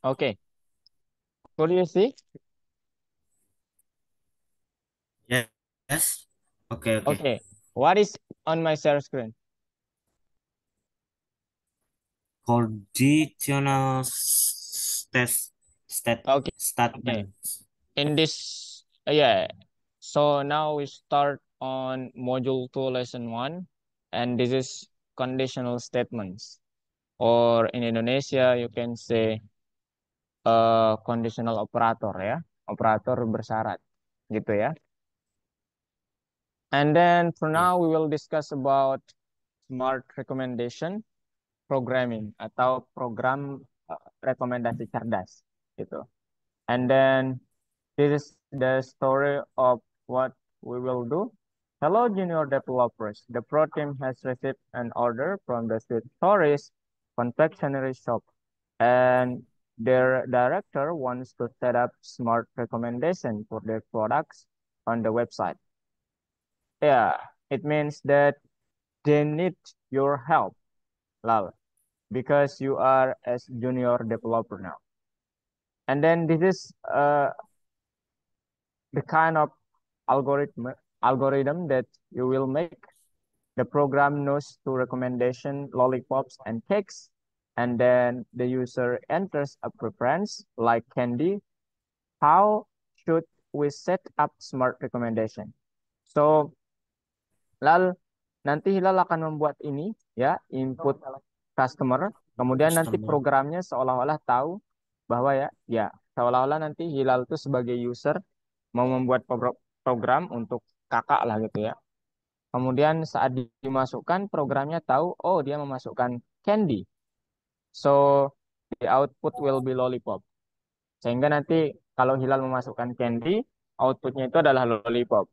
Okay. Could you see? Yes. Okay, okay. Okay. What is on my share screen? Conditional Okay. Okay. statements. In this, yeah. So now we start on module 2, lesson 1, and this is conditional statements. Or in Indonesia, you can say conditional operator ya, operator bersyarat, gitu ya. And then for Ya. now we will discuss about smart recommendation programming atau program rekomendasi cerdas, gitu. And then this is the story of what we will do. Hello, junior developers. The pro team has received an order from the Sweet Stories confectionery shop, and their director wants to set up smart recommendation for their products on the website. Yeah, it means that they need your help, Lal, because you are as junior developer now. And then this is the kind of algorithm that you will make. The program knows to recommendation lollipops and cakes, and then the user enters a preference like candy. How should we set up smart recommendation? So, Lal, nanti Hilal akan membuat ini ya, input customer, kemudian nanti Customer. programnya seolah-olah tahu bahwa ya seolah-olah nanti Hilal itu sebagai user mau membuat program untuk kakak lah gitu ya. Kemudian saat dimasukkan programnya tahu, oh dia memasukkan candy. So the output will be lollipop. Sehingga nanti kalau Hilal memasukkan candy, outputnya itu adalah lollipop.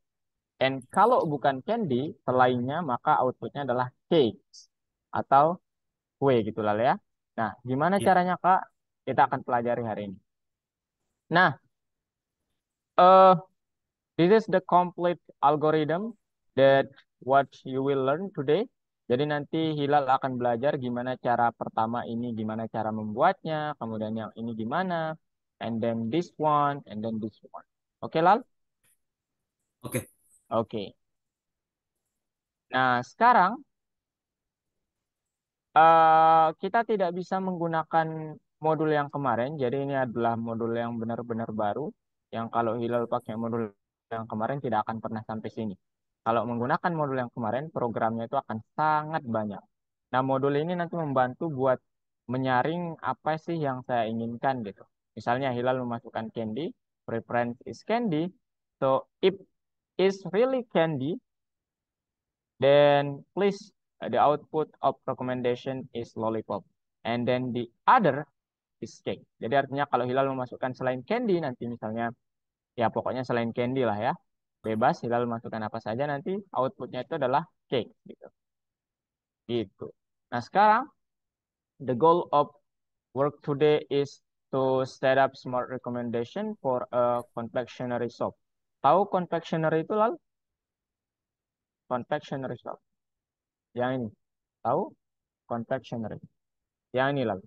And kalau bukan candy, selainnya maka outputnya adalah cake atau kue gitu lah ya. Nah, gimana Ya. caranya Kak? Kita akan pelajari hari ini. Nah, eh this is the complete algorithm that what you will learn today. Jadi nanti Hilal akan belajar gimana cara pertama ini, gimana cara membuatnya, kemudian yang ini gimana, and then this one, and then this one. Oke, Lal? Oke. Oke. Nah, sekarang kita tidak bisa menggunakan modul yang kemarin. Jadi ini adalah modul yang benar-benar baru. Yang kalau Hilal pakai modul yang kemarin tidak akan pernah sampai sini. Kalau menggunakan modul yang kemarin, programnya itu akan sangat banyak. Nah, modul ini nanti membantu buat menyaring apa sih yang saya inginkan gitu. Misalnya Hilal memasukkan candy, preference is candy. So if is really candy, then please the output of recommendation is lollipop. And then the other is cake. Jadi artinya kalau Hilal memasukkan selain candy nanti misalnya ya pokoknya selain candy lah ya. Bebas Hilal masukkan apa saja nanti outputnya itu adalah cake gitu. Gitu. Nah, sekarang the goal of work today is to set up smart recommendation for a confectionery shop. Tahu confectionery itu lalu? Confectionery shop. Yang ini. Tahu? Confectionery. Yang ini lalu.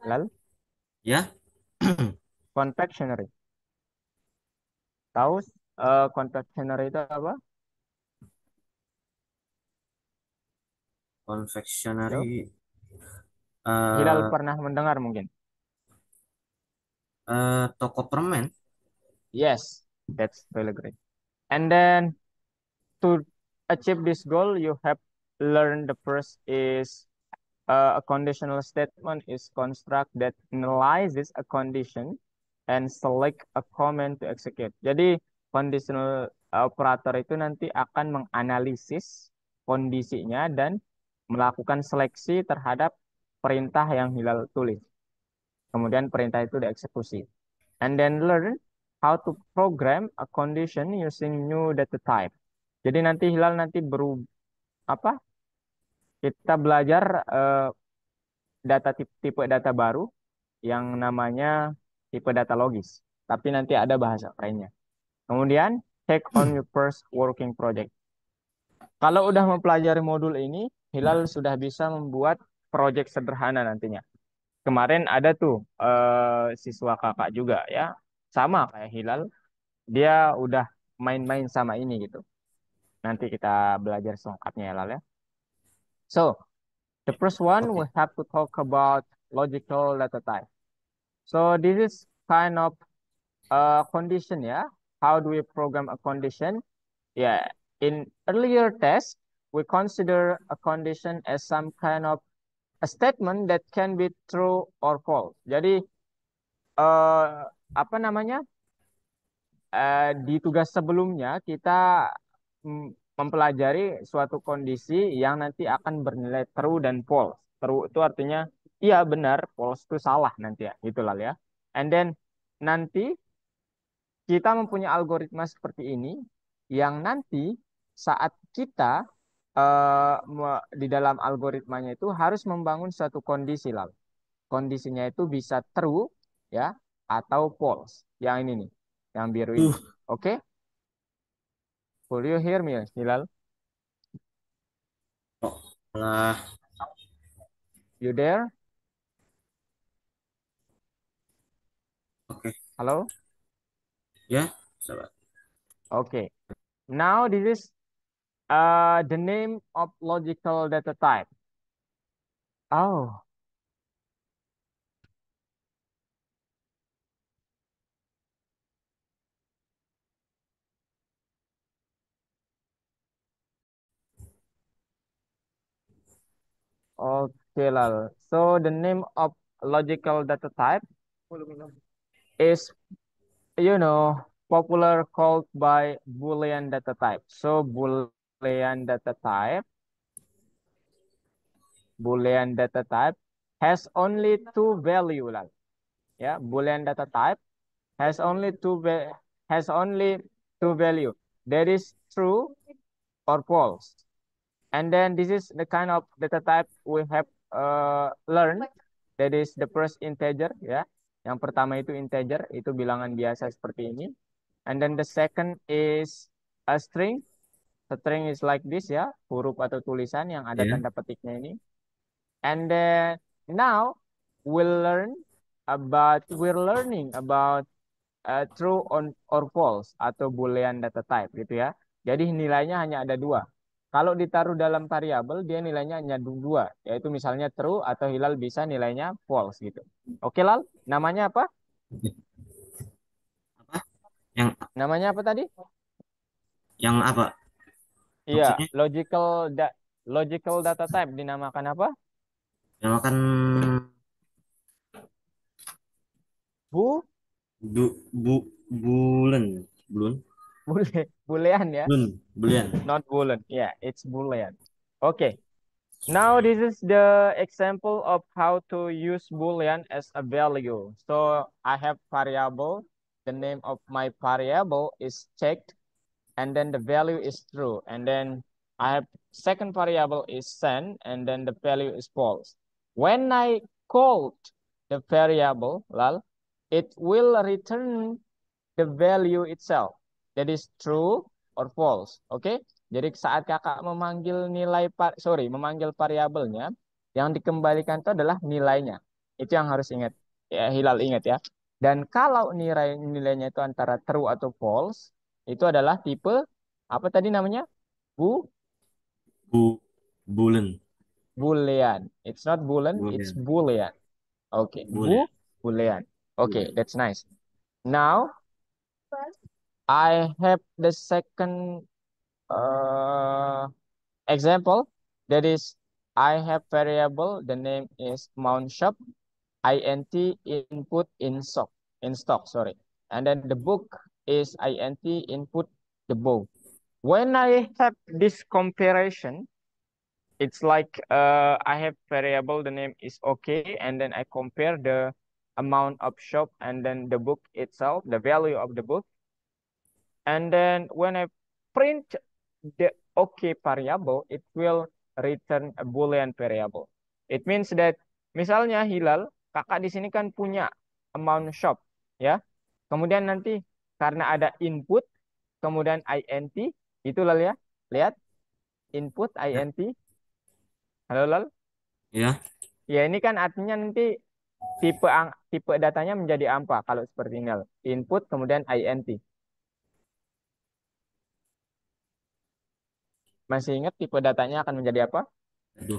Lalu Ya. confectionery. Tahu confectionery itu apa? Yo. Confectionery. Hilal eh pernah mendengar mungkin. Toko permen. Yes, that's really great. And then to achieve this goal, you have learned the first is a conditional statement is construct that analyzes a condition and select a comment to execute. Jadi conditional operator itu nanti akan menganalisis kondisinya dan melakukan seleksi terhadap perintah yang Hilal tulis. Kemudian perintah itu dieksekusi. And then learn how to program a condition using new data type. Jadi nanti Hilal nanti apa? Kita belajar data tipe data baru yang namanya tipe data logis. Tapi nanti ada bahasa kerennya. Kemudian take on your first working project. Kalau udah mempelajari modul ini, Hilal sudah bisa membuat proyek sederhana nantinya. Kemarin ada tuh siswa kakak juga ya, sama kayak Hilal, dia udah main-main sama ini gitu. Nanti kita belajar selengkapnya ya Lal ya. So, the first one we Oke. have to talk about logical data type. So this is kind of a condition ya. How do we program a condition? Yeah, in earlier tests, we consider a condition as some kind of a statement that can be true or false. Jadi eh apa namanya? Di tugas sebelumnya kita mempelajari suatu kondisi yang nanti akan bernilai true dan false. True itu artinya iya benar, false itu salah nanti ya, itulah ya. And then nanti kita mempunyai algoritma seperti ini yang nanti saat kita di dalam algoritmanya itu harus membangun suatu kondisi lah. Kondisinya itu bisa true ya atau false. Yang ini nih, yang biru ini. Uh, Oke? Could you hear me, Hilal? oh, lah. You there? Oke. Hello? Ya, sahabat. Okay. Now this is the name of logical data type. Oh, okay, Lal. So the name of logical data type is, popular called by Boolean data type. So Boolean data type has only two value, Lal. Yeah, Boolean data type has only has only two value. That is true or false. And then this is the kind of data type we have learned. That is the first integer, ya. Yang pertama itu integer, itu bilangan biasa seperti ini. And then the second is a string. String is like this ya, huruf atau tulisan yang ada Ya. tanda petiknya ini. And then now we're learning about true or false atau boolean data type gitu ya. Jadi nilainya hanya ada dua. Kalau ditaruh dalam variabel, dia nilainya hanya dua, yaitu misalnya true atau Hilal bisa nilainya false gitu. Oke Lal, namanya apa? Apa? Yang Namanya apa tadi? yang apa? Iya, Maksudnya logical data type dinamakan apa? yang akan Bu, du, bu, bulen, bulun, boolean ya, bulian. not boolean. Yeah, it's boolean. Okay. Now this is the example of how to use Boolean as a value. So I have variable. The name of my variable is checked, and then the value is true. And then I have second variable is send, and then the value is false. When I called the variable, lal, it will return the value itself. That is true or false. Oke. Okay? Jadi saat kakak memanggil memanggil variabelnya, yang dikembalikan itu adalah nilainya. Itu yang harus ingat. Ya, Hilal ingat ya. Dan kalau nilainya itu antara true atau false, itu adalah tipe apa tadi namanya? Bu Bu, bulen, Boolean. It's not Boolean, it's bulian, Boolean. Okay, bulian, Boolean. Okay, bulian. that's nice. Now I have the second example. That is, I have variable. The name is mount shop. Int input in stock. Sorry, and then the book is int input the book. When I have this comparison, it's like I have variable. The name is okay, and then I compare the amount of shop and then the book itself, the value of the book. And then when I print the OK variable, it will return a Boolean variable. It means that misalnya Hilal, kakak di sini kan punya amount shop, ya. Kemudian nanti karena ada input, kemudian int, itulah ya. Lihat, input Ya, int. Halo, Lal. Ya, Ya, ini kan artinya nanti tipe datanya menjadi apa kalau seperti ini, Lal. Input kemudian int. Masih ingat tipe datanya akan menjadi apa? aduh,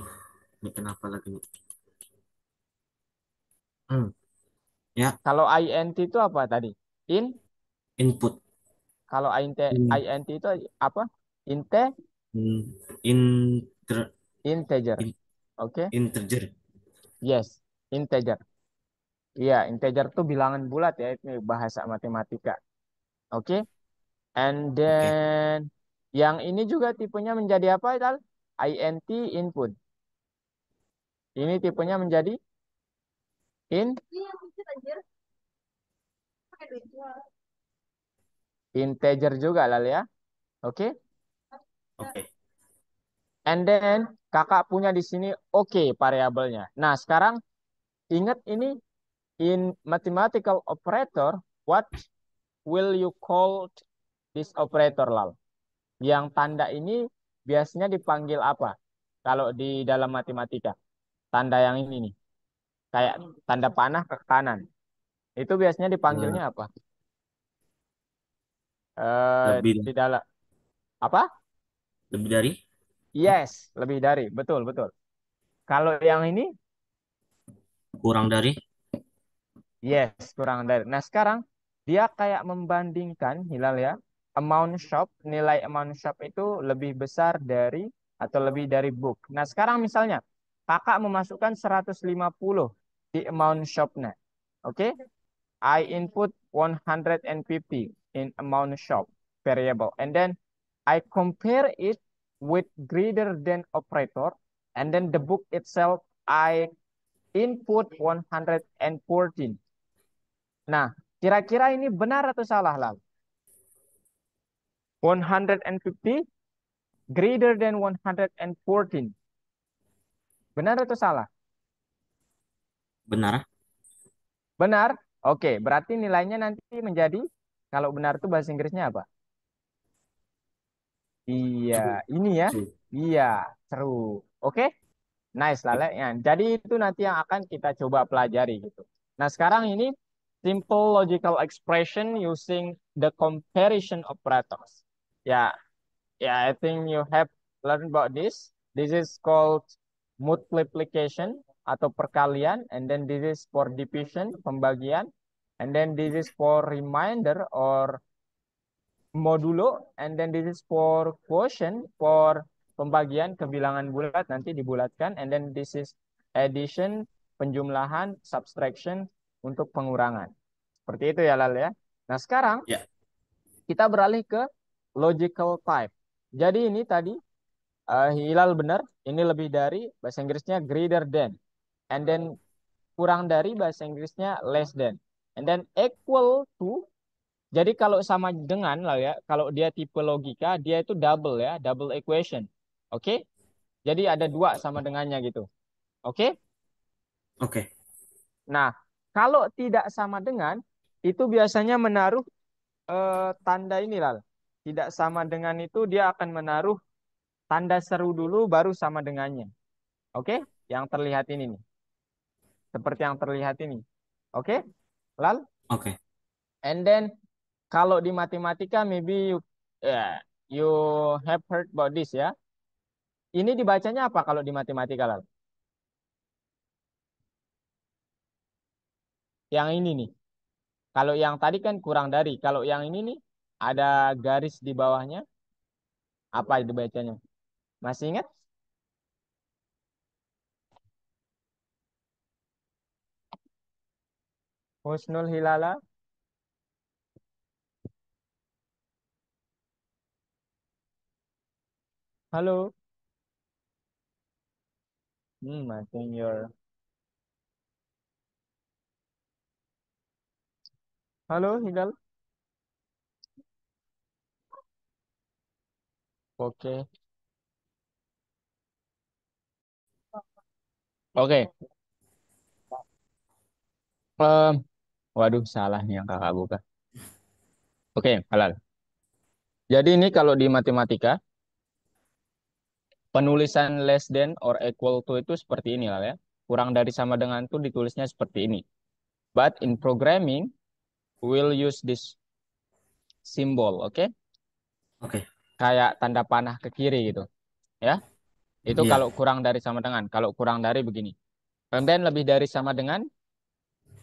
ini kenapa lagi? Hmm, ya, Kalau int itu apa tadi? In. input. Kalau In, int itu apa? Inte, inter, integer. in- Oke. integer. Yes, integer. Iya, integer itu bilangan bulat ya, itu bahasa matematika. Oke. And Oke, then yang ini juga tipenya menjadi apa, Tal? Int input. Ini tipenya menjadi in integer juga lah ya. Oke. oke. And then kakak punya di sini oke variabelnya. Nah, sekarang ingat ini in mathematical operator, what will you call this operator, Lal? Yang tanda ini biasanya dipanggil apa? Kalau di dalam matematika, tanda yang ini nih, kayak tanda panah ke kanan. Itu biasanya Eh, dipanggilnya apa? lebih, Di dalam apa? lebih dari, Yes, lebih dari. Betul, betul. Kalau yang ini, kurang dari. yes, kurang dari. Nah, sekarang dia kayak membandingkan Hilal ya. Amount shop, nilai amount shop itu lebih besar dari atau lebih dari book. Nah, sekarang misalnya kakak memasukkan 150 di amount shopnya. Oke? I input 150 in amount shop variable. And then I compare it with greater than operator. And then the book itself, I input 114. Nah, kira-kira ini benar atau salah, Lal? 150 greater than 114. Benar atau salah? Benar. Benar. Oke, berarti nilainya nanti menjadi, kalau benar itu bahasa Inggrisnya apa? Iya, True. ini ya. True. Iya, seru. Oke, nice, Lale. Ya, jadi itu nanti yang akan kita coba pelajari gitu. Nah, sekarang ini simple logical expression using the comparison operators. Ya, yeah, I think you have learned about this. This is called multiplication atau perkalian, and then this is for division, pembagian, and then this is for remainder or modulo, and then this is for quotient, for pembagian ke bilangan bulat nanti dibulatkan, and then this is addition, penjumlahan, subtraction untuk pengurangan. Seperti itu ya Lal ya. Nah, sekarang Ya, kita beralih ke logical type. Jadi ini tadi Hilal benar, ini lebih dari, bahasa Inggrisnya greater than. And then kurang dari, bahasa Inggrisnya less than. And then equal to, jadi kalau sama dengan lah ya, kalau dia tipe logika, dia itu double ya, double equation. Oke? Jadi ada dua sama dengannya gitu. Oke? oke. Nah, kalau tidak sama dengan, itu biasanya menaruh tanda ini lah. Tidak sama dengan itu dia akan menaruh tanda seru dulu baru sama dengannya. Oke? Yang terlihat ini nih. Seperti yang terlihat ini. Oke? Lal? Oke. And then kalau di matematika maybe yeah, you have heard about this ya. Ini dibacanya apa kalau di matematika, Lal? Yang ini nih. Kalau yang tadi kan kurang dari. Kalau yang ini nih ada garis di bawahnya. Apa dibacanya? Masih ingat? Husnul Hilala. Halo. I think you're... Halo, Hilal. Oke. Oke. Em, waduh, salah nih yang kakak buka. Oke, halal. Jadi ini kalau di matematika, penulisan less than or equal to itu seperti ini lah ya. Kurang dari sama dengan itu ditulisnya seperti ini. But in programming, we'll use this symbol, oke? Oke. Kayak tanda panah ke kiri gitu, ya. Itu Iya. kalau kurang dari sama dengan. Kalau kurang dari begini. And then lebih dari sama dengan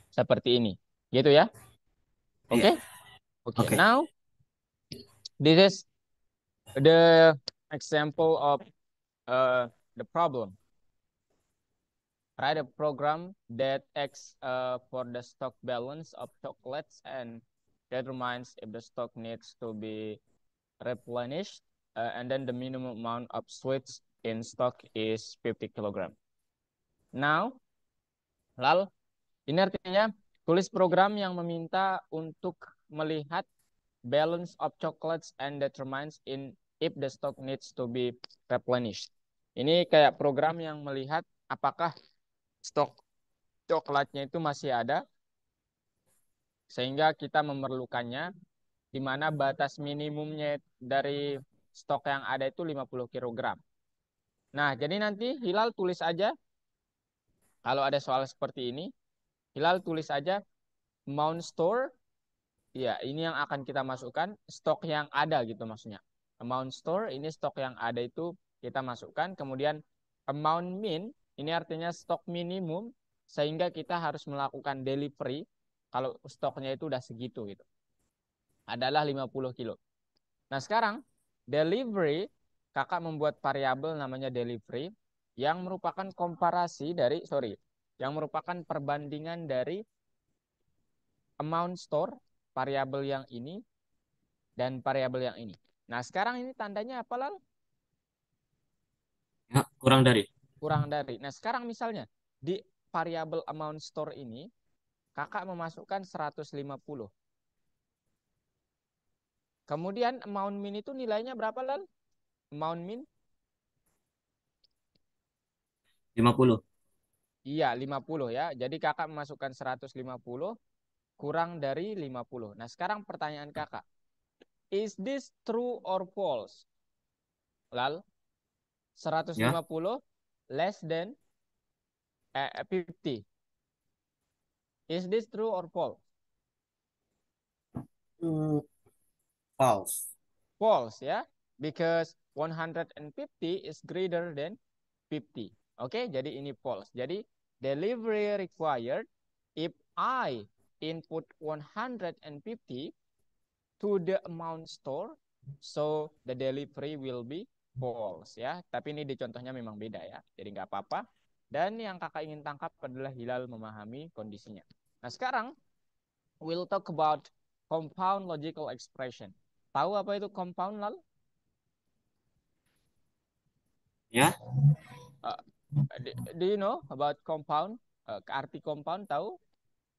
seperti ini. Gitu ya. Iya. Oke? Oke. Oke. Now, this is the example of the problem. Write a program that acts for the stock balance of chocolates and determines if the stock needs to be replenished, and then the minimum amount of sweets in stock is 50 kilogram. Now, lalu ini artinya tulis program yang meminta untuk melihat balance of chocolates and determines in if the stock needs to be replenished. Ini kayak program yang melihat apakah stok coklatnya itu masih ada sehingga kita memerlukannya, di mana batas minimumnya dari stok yang ada itu 50 kilogram. Nah, jadi nanti Hilal tulis aja kalau ada soal seperti ini, Hilal tulis aja amount store. Ya, ini yang akan kita masukkan stok yang ada gitu maksudnya. Amount store ini stok yang ada itu kita masukkan. Kemudian amount min ini artinya stok minimum sehingga kita harus melakukan delivery kalau stoknya itu udah segitu gitu. Adalah 50 kilo. Nah, sekarang delivery kakak membuat variabel namanya delivery yang merupakan yang merupakan perbandingan dari amount store variabel yang ini dan variabel yang ini. Nah, sekarang ini tandanya apa lalu? Ya, kurang dari. Kurang dari. Nah, sekarang misalnya di variabel amount store ini kakak memasukkan 150. Kemudian amount min itu nilainya berapa lalu? Amount min? 50. Iya, 50 ya. Jadi kakak memasukkan 150 kurang dari 50. Nah, sekarang pertanyaan kakak. Is this true or false? Lal, Ya. 150 less than 50. Is this true or false? Hmm, false. False ya. Because 150 is greater than 50. Oke, jadi ini false. Jadi delivery required if I input 150 to the amount store, so the delivery will be false ya. Tapi ini di contohnya memang beda ya. Jadi nggak apa-apa. Dan yang kakak ingin tangkap adalah Hilal memahami kondisinya. Nah, sekarang we'll talk about compound logical expression. Tahu apa itu compound, Lal? Ya. Uh, do you know about compound? Arti compound tahu?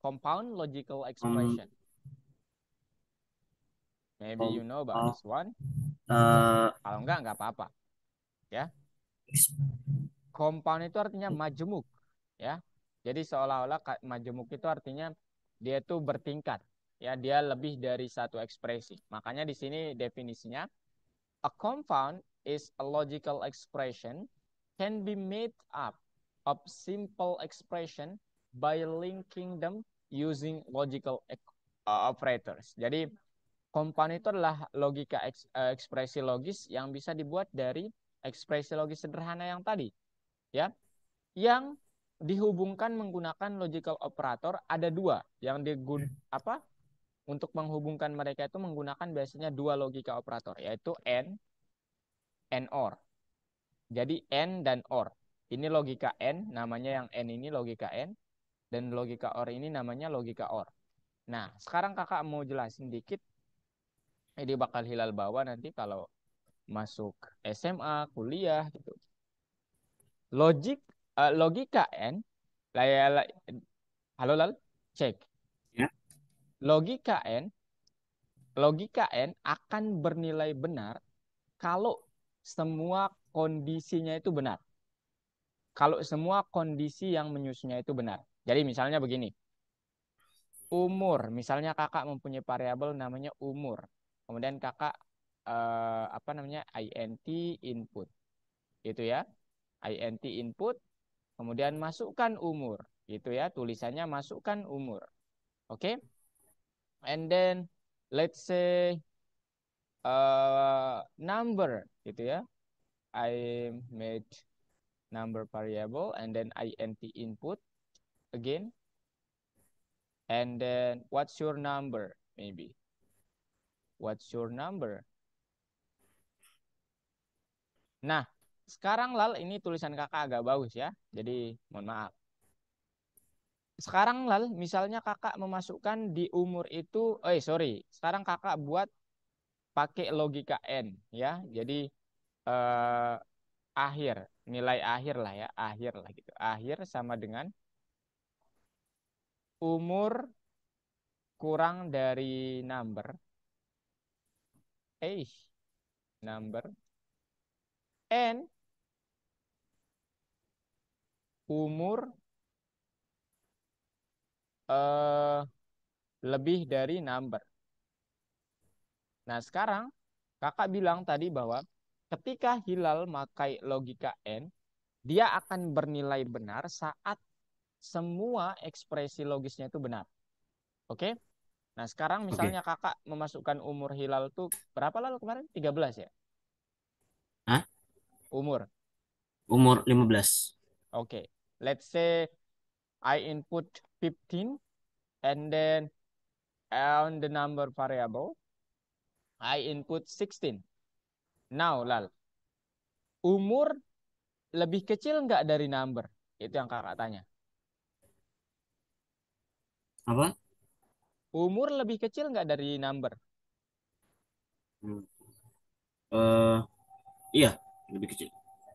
Compound logical Um, expression. Maybe um, you know about uh, this one. uh, Kalau nggak apa-apa. Ya, compound itu artinya majemuk. Ya, jadi seolah-olah majemuk itu artinya dia itu bertingkat. Ya, dia lebih dari satu ekspresi. Makanya di sini definisinya, a compound is a logical expression can be made up of simple expression by linking them using logical operators. Jadi compound itu adalah logika ekspresi logis yang bisa dibuat dari ekspresi logis sederhana yang tadi, ya, yang dihubungkan menggunakan logical operator. Ada dua yang apa untuk menghubungkan mereka itu menggunakan biasanya dua logika operator, yaitu and or. Jadi and dan or. Ini logika n, namanya yang n ini logika n, dan logika or ini namanya logika or. Nah, sekarang kakak mau jelasin dikit. Ini bakal Hilal bawa nanti kalau masuk SMA, kuliah gitu. Logika n, halo Lal, cek. ya. Logika n, logika n akan bernilai benar kalau semua kondisinya itu benar. Kalau semua kondisi yang menyusunnya itu benar. Jadi misalnya begini, umur, misalnya kakak mempunyai variabel namanya umur. Kemudian kakak apa namanya int input. gitu ya. INT input, kemudian masukkan umur, gitu ya. Tulisannya masukkan umur. Oke. And then let's say number, gitu ya. I made number variable and then INT input again. And then what's your number? Maybe. What's your number? Nah, sekarang Lal, ini tulisan kakak agak bagus ya. Jadi mohon maaf. Sekarang Lal, misalnya kakak memasukkan di umur itu, sorry. Sekarang kakak buat pakai logika N ya. Jadi eh, akhir, nilai akhir lah ya. Akhir lah gitu. Akhir sama dengan umur kurang dari number. Eh, number. N umur eh, lebih dari number. Nah, sekarang kakak bilang tadi bahwa ketika Hilal pakai logika N, dia akan bernilai benar saat semua ekspresi logisnya itu benar. Oke? Nah, sekarang Oke. misalnya kakak memasukkan umur Hilal tuh berapa lalu kemarin? 13 ya? Hah? Umur. Umur 15. Oke. Let's say I input 15 and then on the number variable I input 16. Now, Lal, umur lebih kecil nggak dari number? Itu yang kakak tanya. Apa? Umur lebih kecil nggak dari number? Hmm. Eh, iya, lebih kecil.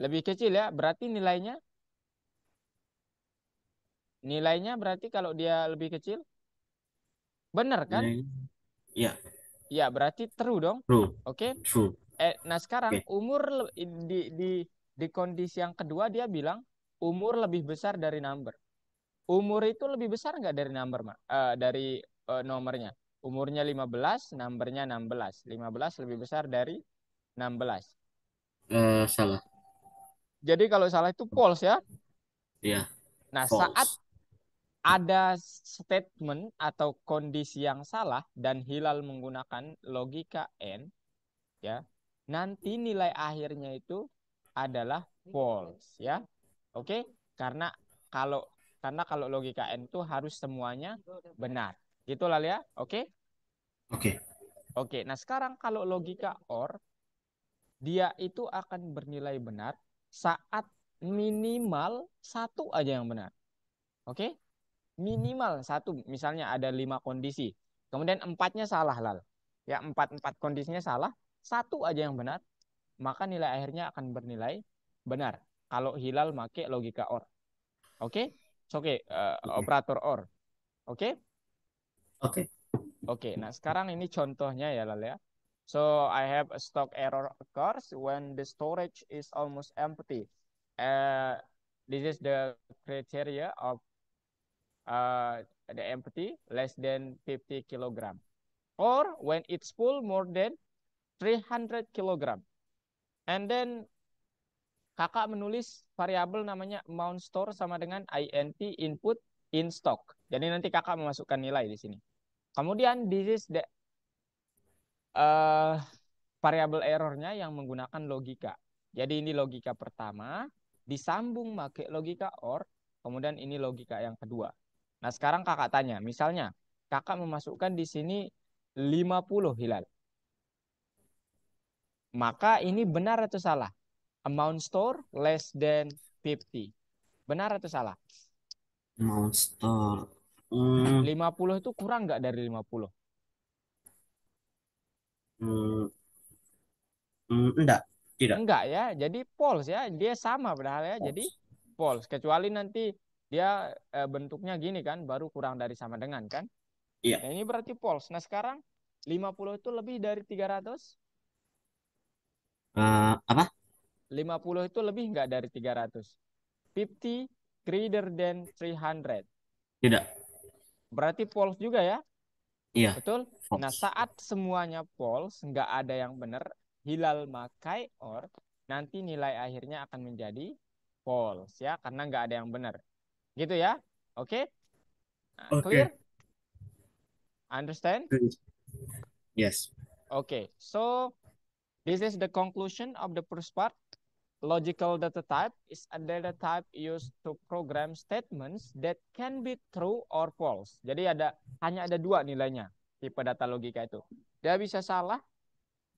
Lebih kecil ya, berarti nilainya berarti kalau dia lebih kecil, benar kan? Nilai. Iya, Ya, berarti true dong. true. Oke. True. Nah sekarang Oke. umur di kondisi yang kedua dia bilang umur lebih besar dari number. Umur itu lebih besar nggak dari number, dari nomornya? Umurnya 15, numbernya 16. 15 lebih besar dari 16. Salah. Jadi kalau salah itu false ya. Iya, Nah, saat false. ada statement atau kondisi yang salah dan Hilal menggunakan logika N, ya, nanti nilai akhirnya itu adalah false, ya. Oke? Karena kalau kalau logika N itu harus semuanya benar. Itulah ya. Oke? Oke. Oke. Nah, sekarang kalau logika OR dia itu akan bernilai benar saat minimal satu aja yang benar. Oke? Minimal satu, misalnya ada 5 kondisi, kemudian empatnya salah Lal. Ya, empat kondisinya salah, satu aja yang benar, maka nilai akhirnya akan bernilai benar. Kalau Hilal make logika OR. Oke? Oke, Oke. operator OR. Oke? Oke. Oke, nah sekarang ini contohnya ya Lal ya. So I have a stock error occurs when the storage is almost empty. Uh, this is the criteria of the empty less than 50 kilogram. Or when it's full more than 300 kilogram. And then kakak menulis variabel namanya amount store sama dengan int input in stock. Jadi nanti kakak memasukkan nilai di sini. Kemudian this is the uh, variabel errornya yang menggunakan logika. Jadi ini logika pertama, disambung pakai logika OR, kemudian ini logika yang kedua. Nah sekarang kakak tanya, misalnya kakak memasukkan di sini 50 Hilal. Maka ini benar atau salah? Amount store less than 50. Benar atau salah? Monster. 50 itu kurang nggak dari 50? Hmm, enggak, tidak. Enggak ya, jadi false ya. Dia sama padahal ya, jadi False. false. Kecuali nanti dia bentuknya gini kan, baru kurang dari sama dengan kan. Iya. Nah ini berarti false. Nah sekarang 50 itu lebih dari 300? Apa? 50 itu lebih nggak dari 300? 50 greater than 300. Tidak. Berarti false juga ya. Iya. Betul? Nah, False. saat semuanya false, nggak ada yang benar, Hilal makai or nanti nilai akhirnya akan menjadi false ya, karena nggak ada yang benar. Gitu ya. Oke? Clear? Oke. Understand? Yes. Okay. So this is the conclusion of the first part. Logical data type is a data type used to program statements that can be true or false. Jadi hanya ada dua nilainya tipe data logika itu. Dia bisa salah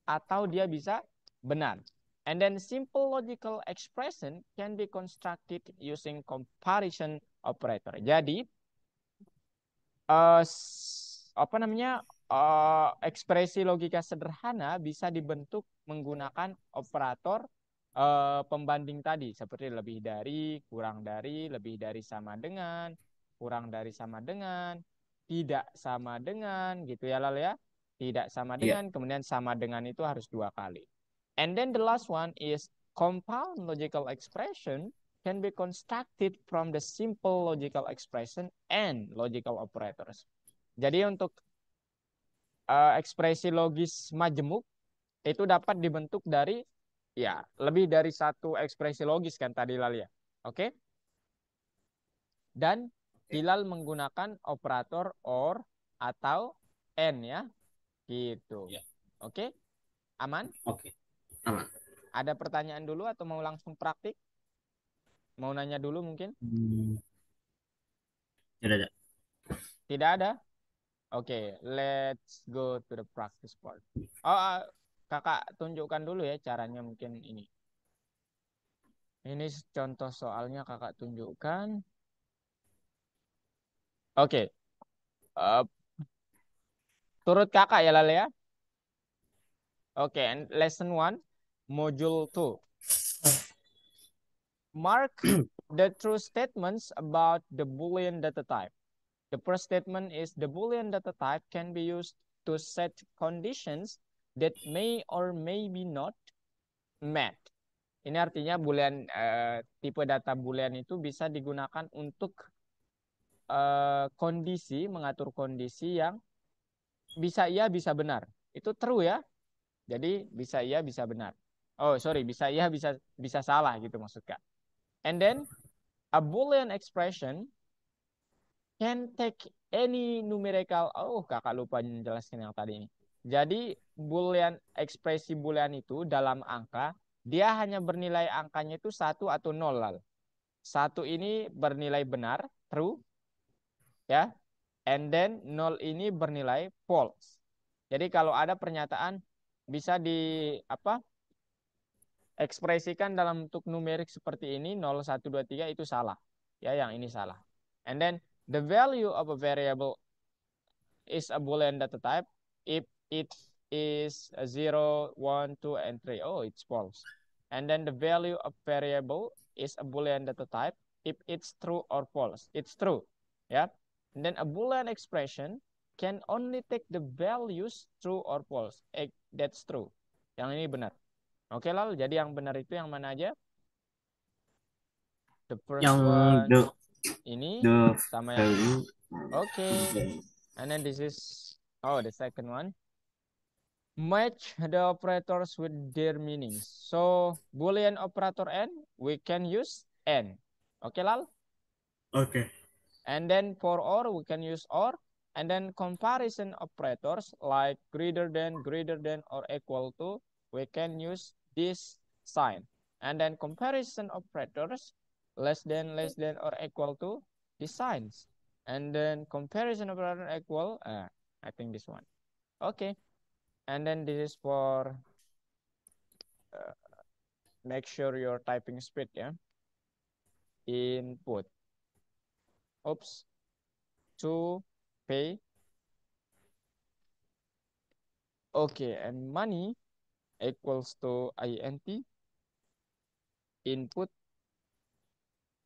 atau dia bisa benar. And then simple logical expression can be constructed using comparison operator. Jadi apa namanya ekspresi logika sederhana bisa dibentuk menggunakan operator pembanding tadi, seperti lebih dari, kurang dari, lebih dari sama dengan, kurang dari sama dengan, tidak sama dengan, gitu ya Lal ya. Tidak sama Iya. dengan, kemudian sama dengan itu harus 2 kali. And then the last one is compound logical expression can be constructed from the simple logical expression and logical operators. Jadi untuk ekspresi logis majemuk itu dapat dibentuk dari ya lebih dari satu ekspresi logis kan tadi Lal ya. Oke? Dan Hilal menggunakan operator or atau and ya. Gitu. Iya. Oke? Aman? Oke. Aman. Ada pertanyaan dulu atau mau langsung praktik? Mau nanya dulu mungkin? Tidak ada. Tidak ada? Oke, let's go to the practice part. Oh, kakak tunjukkan dulu ya caranya mungkin ini. Ini contoh soalnya kakak tunjukkan. Oke, turut kakak ya Lale ya. Oke, and lesson 1, module 2. Mark the true statements about the Boolean data type. The first statement is the Boolean data type can be used to set conditions that may or may be not met. Ini artinya Boolean tipe data Boolean itu bisa digunakan untuk mengatur kondisi yang bisa iya bisa benar. Itu true ya. Jadi bisa iya bisa benar. Oh sorry, bisa iya bisa salah gitu maksudnya. And then a Boolean expression can take any numerical. Oh kakak lupa menjelaskan yang tadi ini. Jadi ekspresi Boolean itu dalam angka dia hanya bernilai angkanya itu 1 atau 0 lah. 1 ini bernilai benar, true, ya. And then 0 ini bernilai false. Jadi kalau ada pernyataan bisa ekspresikan dalam bentuk numerik seperti ini 0, 1, 2, 3 itu salah. Ya, yang ini salah. And then the value of a variable is a Boolean data type if it is 0, 1, 2, and 3. Oh, it's false. And then the value of variable is a Boolean data type if it's true or false. It's true. Ya. And then a Boolean expression can only take the values true or false. That's true. Yang ini benar. Oke, Lal. Jadi yang benar itu yang mana aja? The first Yang one the ini the sama yang ini. value. Oke. And then this is the second one. Match the operators with their meanings. So Boolean operator n, we can use n. Okay, Lal? Oke. And then for or, we can use or. And then comparison operators like greater than, or equal to, we can use this sign. And then comparison operators less than, or equal to, these signs. And then comparison operator equal, I think this one. Okay. And then this is for make sure your typing speed ya. Input. Oops. To pay. Okay, and money equals to int input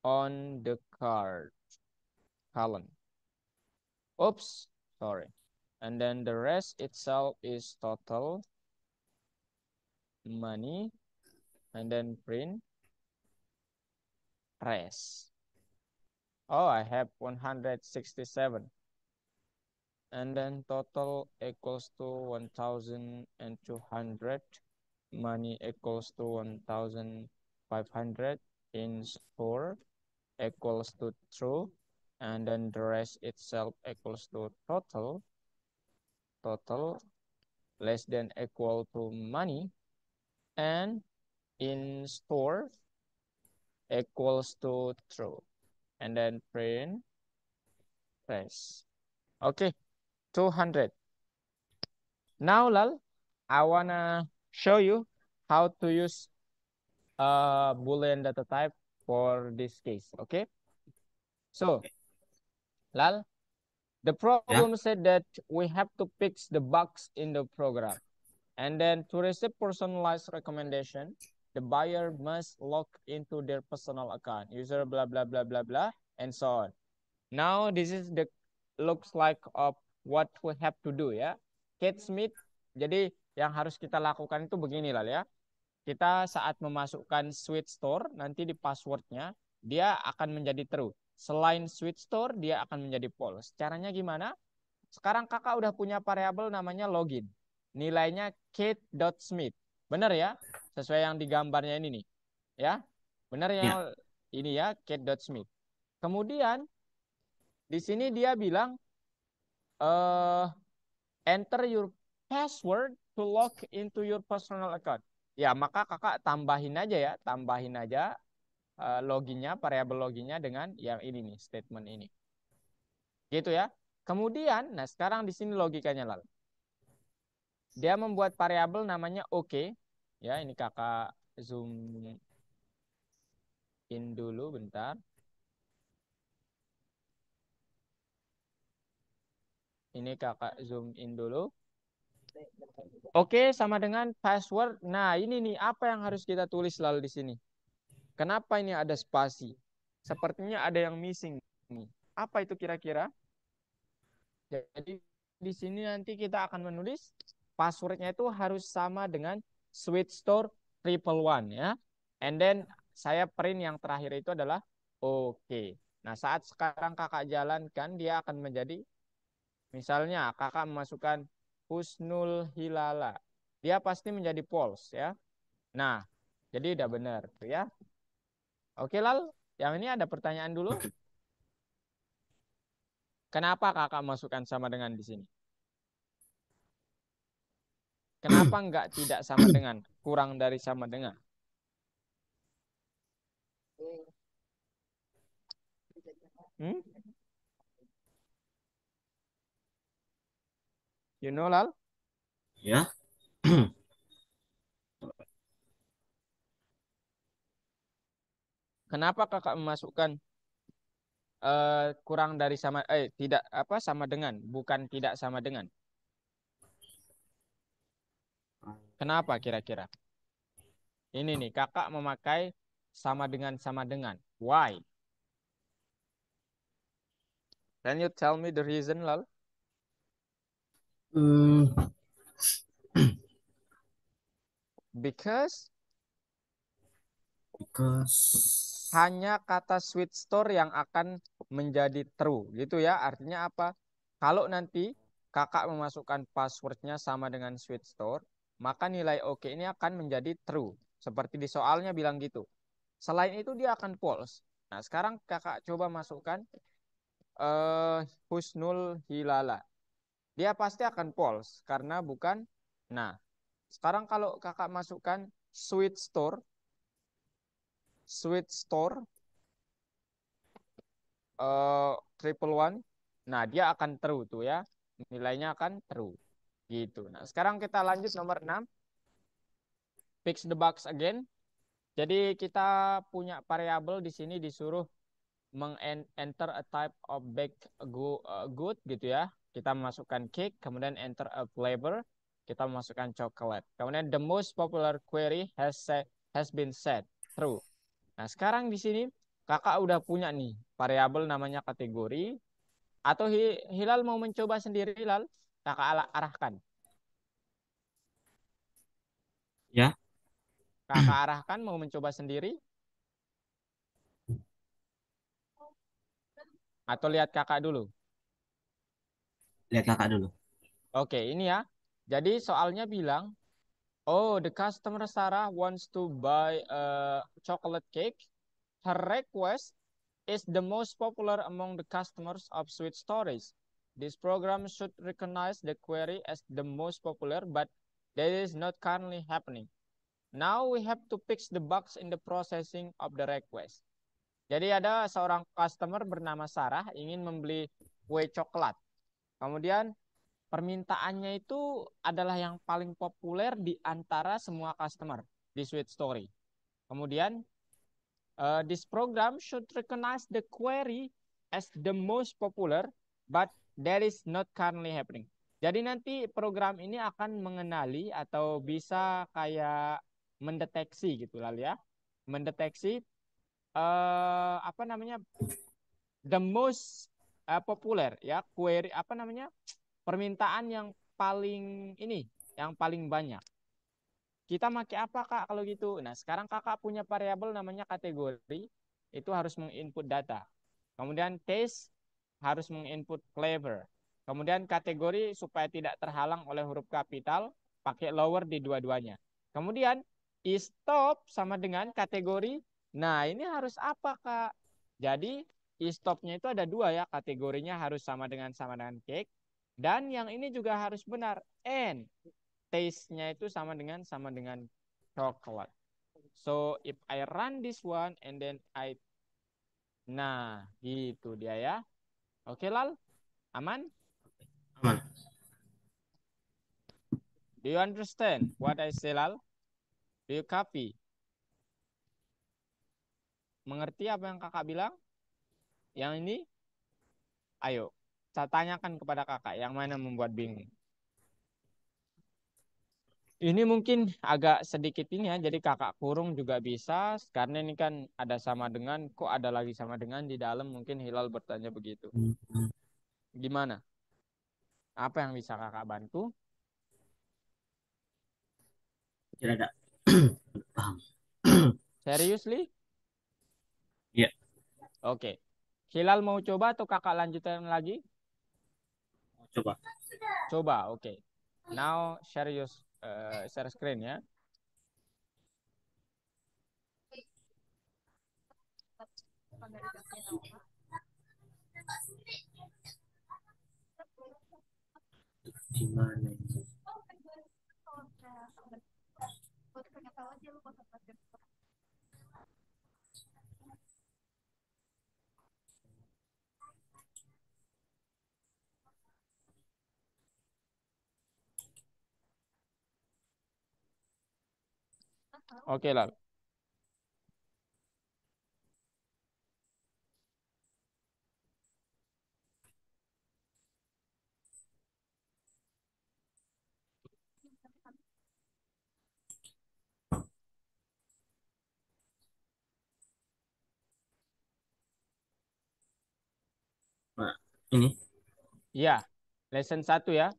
on the card column. Oops, sorry. And then the rest itself is total money and then print rest. Oh, I have 167. And then total equals to 1,200. money equals to 1,500 in store equals to true, and then the rest itself equals to total less than equal to money, and in store equals to true, and then print press. Okay, 200. Now, Lal, I wanna show you how to use a Boolean data type for this case. Okay, so Lal, the Ya. problem said that we have to fix the bugs in the program. And then to receive personalized recommendation, the buyer must log into their personal account, user blah blah blah blah blah, and so on. Now this is the looks like of what we have to do ya. Kate Smith. Jadi yang harus kita lakukan itu begini lah ya. Kita saat memasukkan switch store nanti di passwordnya dia akan menjadi true. Selain switch store dia akan menjadi false. Caranya gimana? Sekarang kakak udah punya variabel namanya login. Nilainya kate.smith. Benar ya? Sesuai yang di gambarnya ini nih. Ya. Benar ya Ya. ini ya kate.smith. Kemudian di sini dia bilang enter your password to log into your personal account. Ya, maka kakak tambahin aja ya, tambahin aja loginnya, variabel loginnya dengan yang ini nih, statement ini. Gitu ya. Kemudian, nah sekarang di sini logikanya lalu. Dia membuat variabel namanya oke. Ya, ini kakak zoom in dulu bentar. Ini kakak zoom in dulu. Oke, sama dengan password. Nah, ini nih apa yang harus kita tulis lalu di sini? Kenapa ini ada spasi? Sepertinya ada yang missing nih. Apa itu kira-kira? Jadi di sini nanti kita akan menulis passwordnya itu harus sama dengan switch store triple one ya. And then saya print yang terakhir itu adalah oke. Nah saat sekarang kakak jalankan dia akan menjadi misalnya kakak memasukkan Husnul Hilala. Dia pasti menjadi false ya. Nah jadi udah benar ya. Oke Lal, yang ini ada pertanyaan dulu. Oke. Kenapa kakak masukkan sama dengan di sini? Kenapa enggak tidak sama dengan? Kurang dari sama dengan. Hmm? You know, Lal? Ya. Kenapa kakak memasukkan kurang dari sama tidak apa sama dengan, bukan tidak sama dengan? Kenapa kira-kira? Ini nih, kakak memakai sama dengan sama dengan. Why? Can you tell me the reason, Lal? Hmm, Because because hanya kata switch store yang akan menjadi true gitu ya. Artinya apa? Kalau nanti kakak memasukkan passwordnya sama dengan switch store, maka nilai oke ini akan menjadi true. Seperti di soalnya bilang gitu. Selain itu dia akan false. Nah sekarang kakak coba masukkan Husnul Hilala. Dia pasti akan false karena bukan. Nah sekarang kalau kakak masukkan switch store triple one. Nah, dia akan true tuh ya. Nilainya akan true. Gitu. Nah, sekarang kita lanjut nomor 6. Fix the bugs again. Jadi kita punya variabel di sini disuruh meng-enter a type of baked good gitu ya. Kita masukkan cake, kemudian enter a flavor, kita masukkan coklat. Kemudian the most popular query has been set true. Nah, sekarang di sini kakak udah punya nih variabel namanya kategori. Atau Hilal mau mencoba sendiri, Hilal? Kakak arahkan. ya. Kakak arahkan mau mencoba sendiri. Atau lihat kakak dulu. Lihat kakak dulu. Oke, ini ya. Jadi soalnya bilang, Oh, the customer Sarah wants to buy a chocolate cake. Her request is the most popular among the customers of Sweet Stories. This program should recognize the query as the most popular, but that is not currently happening. Now we have to fix the bugs in the processing of the request. Jadi ada seorang customer bernama Sarah ingin membeli kue coklat. Kemudian permintaannya itu adalah yang paling populer di antara semua customer di Sweet Story. Kemudian this program should recognize the query as the most popular, but that is not currently happening. Jadi nanti program ini akan mengenali atau bisa kayak mendeteksi gitu lalu ya, mendeteksi apa namanya the most populer ya query apa namanya permintaan yang paling ini yang paling banyak. Kita pakai apa Kak kalau gitu? Nah, sekarang Kakak punya variabel namanya kategori, itu harus menginput data. Kemudian taste harus menginput flavor. Kemudian kategori supaya tidak terhalang oleh huruf kapital, pakai lower di dua-duanya. Kemudian stop sama dengan kategori. Nah, ini harus apa Kak? Jadi stopnya itu ada dua ya, kategorinya harus sama dengan cake. Dan yang ini juga harus benar. And taste-nya itu sama dengan coklat. So if I run this one and then nah gitu dia ya. Oke Lal, aman? Aman. Do you understand what I say Lal? Do you copy? Mengerti apa yang kakak bilang? Yang ini? Ayo, saya tanyakan kepada kakak yang mana membuat bingung. Ini mungkin agak sedikit ini ya, jadi kakak kurung juga bisa, karena ini kan ada sama dengan, kok ada lagi sama dengan di dalam, mungkin Hilal bertanya begitu. Gimana? Apa yang bisa kakak bantu? Tidak ada. Paham. Seriously? Ya, Oke. Hilal mau coba atau kakak lanjutkan lagi? coba. Coba, oke. Now share screen ya. Di mana ini? Oke, Lal. Nah, ini. Iya. Lesson 1 ya.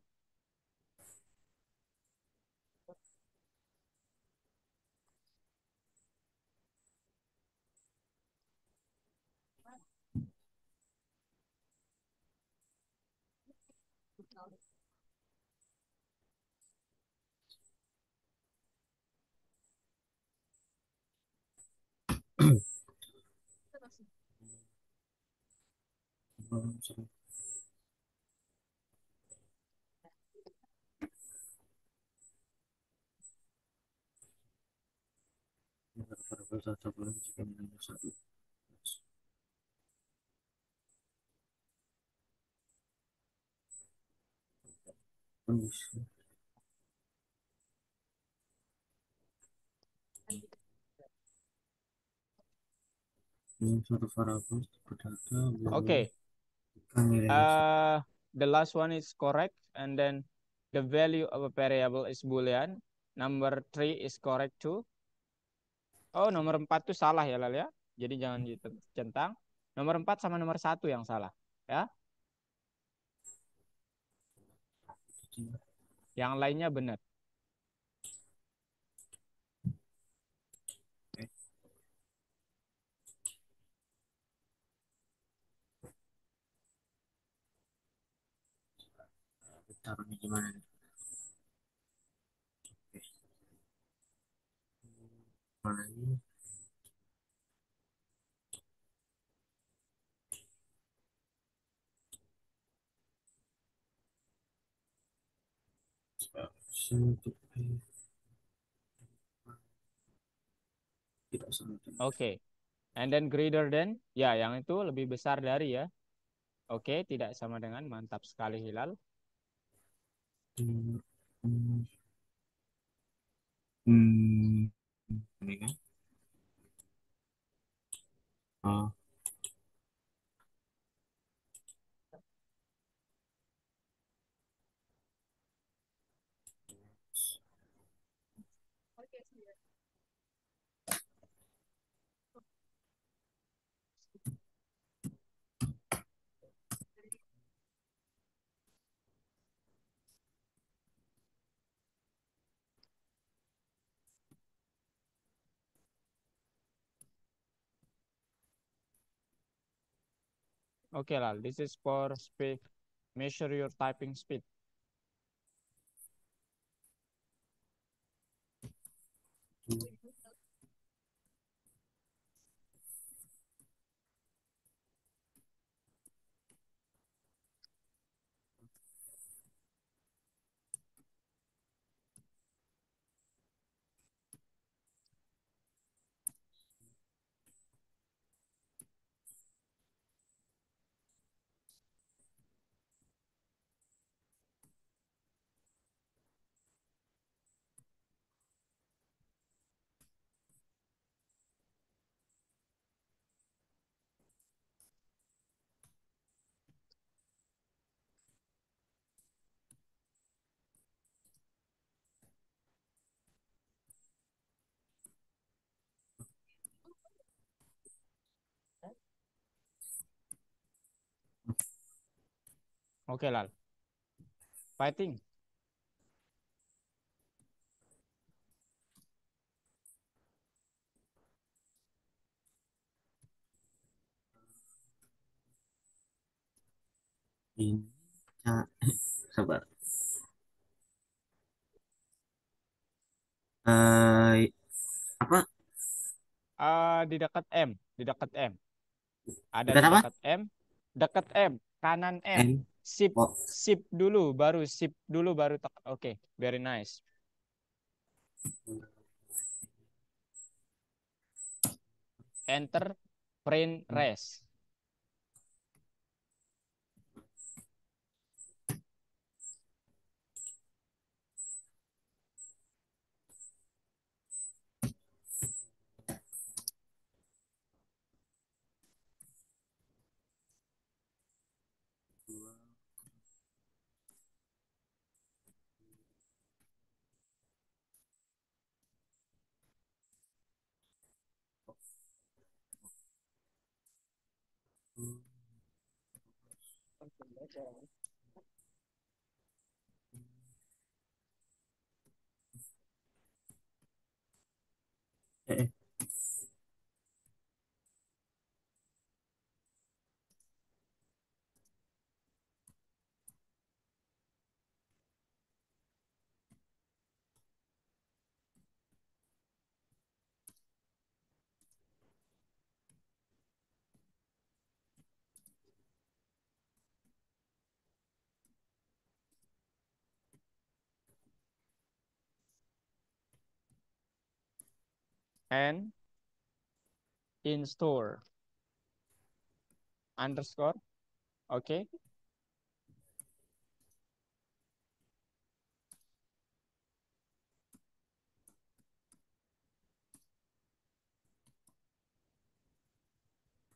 Ini suatu variabel berdata Oke. nilai The last one is correct and then the value of a variable is boolean. Number 3 is correct too. Oh, nomor 4 tuh salah ya, Lal ya. Jadi jangan centang. Nomor 4 sama nomor 1 yang salah, ya. Yang lainnya benar. taruhnya gimana nih? Mana ini? Untuk tidak sama dengan Oke. And then greater than. Ya, yang itu lebih besar dari ya. Oke, tidak sama dengan. Mantap sekali Hilal. hmm, hmm, hmm, ini kan? Oh, Oke, Lal. This is for speed. Measure your typing speed. Oke, Lal. Fighting. ini. Ya, sabar. Apa? Di dekat M. Di dekat M. Ada Dekat di apa? dekat M. Dekat M. Kanan M. M. Sip. Oh, Sip dulu. Baru sip dulu. Baru tekan. Oke. Very nice. Enter. Print. Rest. eh, And in store. Underscore. Oke.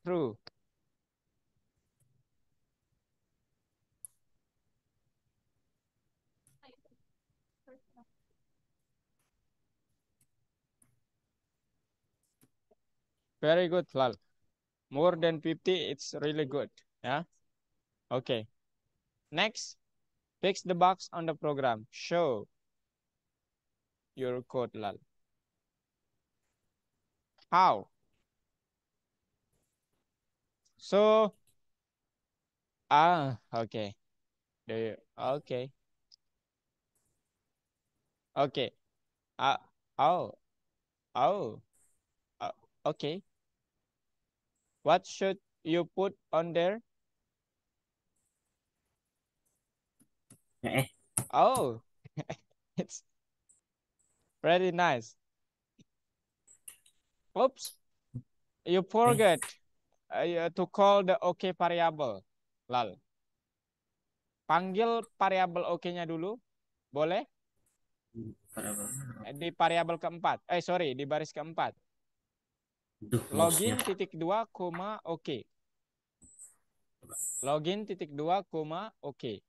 True. Very good, Lal. More than 50, it's really good. Yeah. Okay. Next, fix the box on the program. Show your code, Lal. How? So, okay. Do you, okay. Okay. Uh, oh, oh. Okay. What should you put on there? Oh, it's very nice. Oops, you forget to call the OK variable. Lal. Panggil variabel OK-nya dulu. Boleh? Di variabel keempat. Sorry, di baris keempat. Duh, Login mouse-nya. titik dua koma OK. Login titik dua koma OK.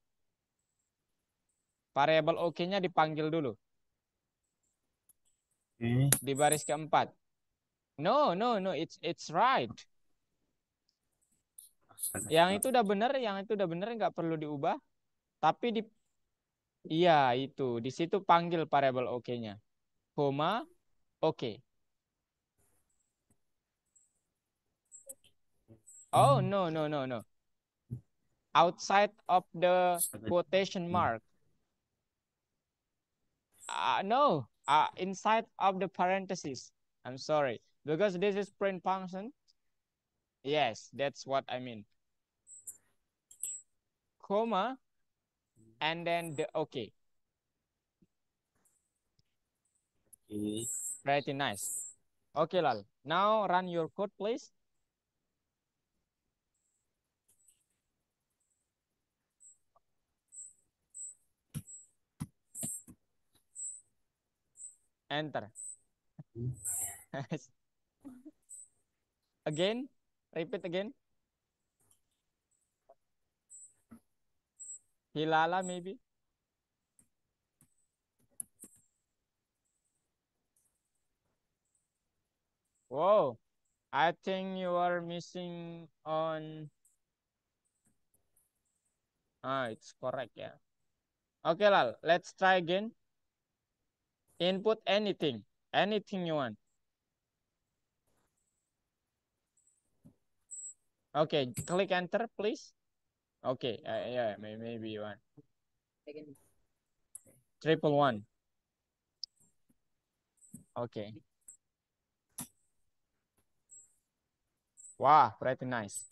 Variabel OK-nya dipanggil dulu. Oke. Di baris keempat. No, no, no, it's right. Astaga. Yang itu udah bener, nggak perlu diubah. Tapi iya itu di situ panggil variabel OK-nya, koma OK. Oh no no no no. Outside of the Astaga. quotation mark. No, inside of the parentheses. I'm sorry because this is print function. Yes, that's what I mean. Comma and then the OK. Oke. Pretty nice. Okay, Lal. Now run your code, please. Enter. Again. Repeat again. Hilala maybe. Whoa. I think you are missing on. It's correct, yeah. Okay, Lal. Let's try again. Input anything. Anything you want. Okay, click enter, please. Okay, yeah, maybe you want. Triple one. Okay. Wow, pretty nice.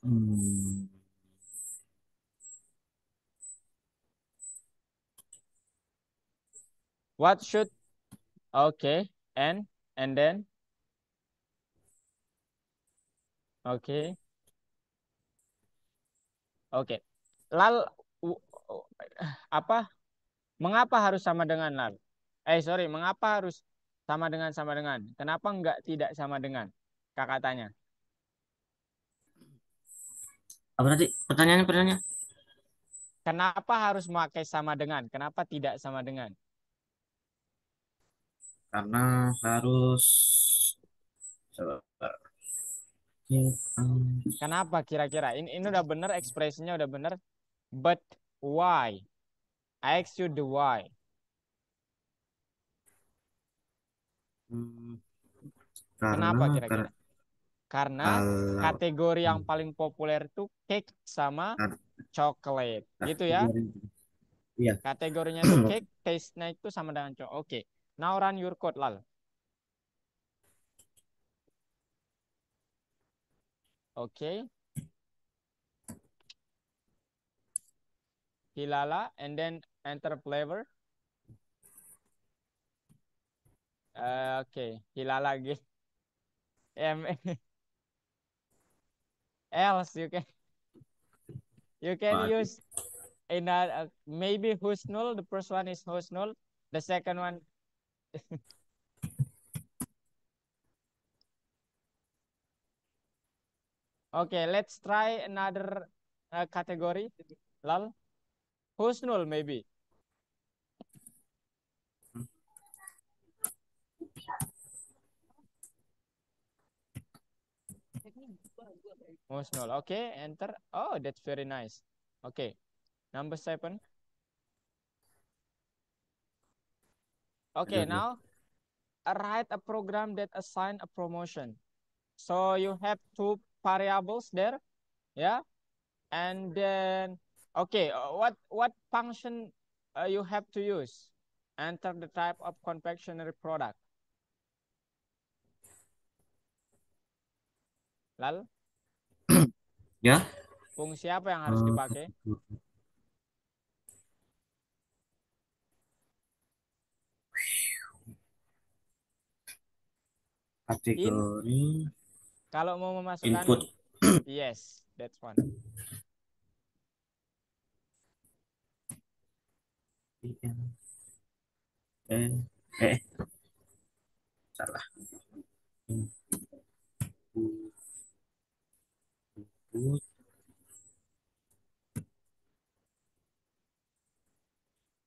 Hmm. What should? Okay, and then okay, okay. Lal, apa? Mengapa harus sama dengan Lal? Sorry, mengapa harus sama dengan sama dengan? Kenapa enggak tidak sama dengan? Kakak tanya. Apa tadi pertanyaannya? Kenapa harus memakai sama dengan? Kenapa tidak sama dengan? Karena harus coba. Oke, Kenapa kira-kira? Ini udah bener ekspresinya udah bener. But why? I ask you the why. hmm, Kenapa karena kira-kira? Karena kalau kategori yang paling populer itu cake sama kar- coklat. Gitu ya. kategori iya. Kategorinya itu cake, taste-nya itu sama dengan coklat. Oke. Now run your code, Lal. Oke. Hilala and then enter flavor. Oke. Hilala lagi. Else you can Waduh. use in a, maybe Husnul. The first one is Husnul. The second one. Okay, let's try another category. Lal. Husnul maybe. Husnul. Okay, enter. Oh, that's very nice. Okay, number 7. Okay, Aduh, aduh. now write a program that assign a promotion. So you have two variables there, yeah, and then okay, what function you have to use? Enter the type of confectionery product. Lalu Ya. fungsi apa yang harus eh, dipakai? In Kategori kalau mau memasukkan input. yes, that's one. N eh salah. Input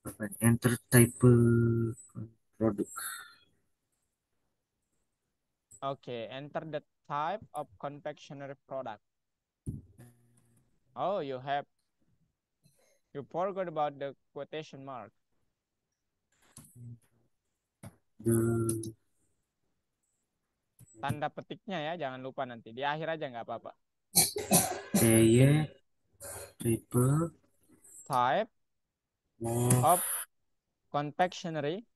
apa? Enter type produk. Okay, enter the type of confectionery product. Oh, you forgot about the quotation mark. The Tanda petiknya ya, jangan lupa nanti. Di akhir aja nggak apa-apa. TY type Type of of confectionery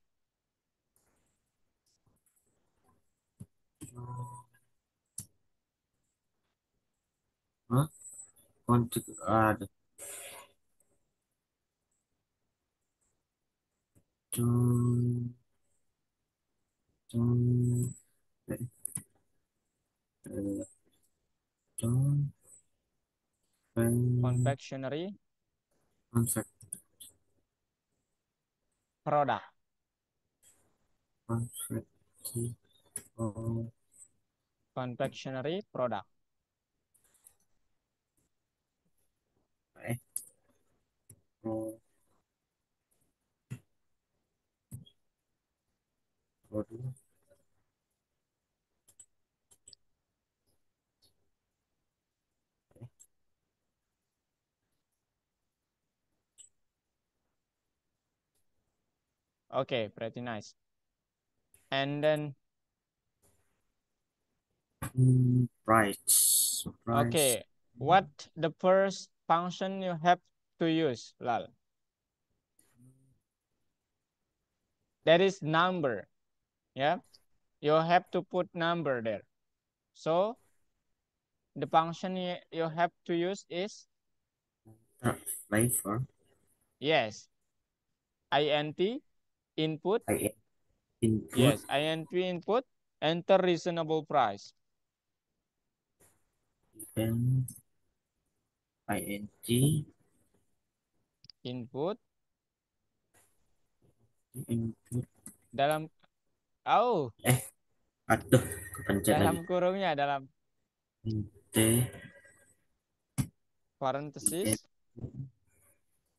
huh? Konflik ada John John John confectionery konflik product. konflik oh Confectionery product. eh oh produk Okay, pretty nice. And then price okay, what the first function you have to use, Lal? That is number. Yeah, you have to put number there. So the function you have to use is flavor yes, int input. I input Yes, int input. Enter reasonable price. then ing Input input dalam oh eh aduh kepencet lagi dalam kurungnya dalam int parenthesis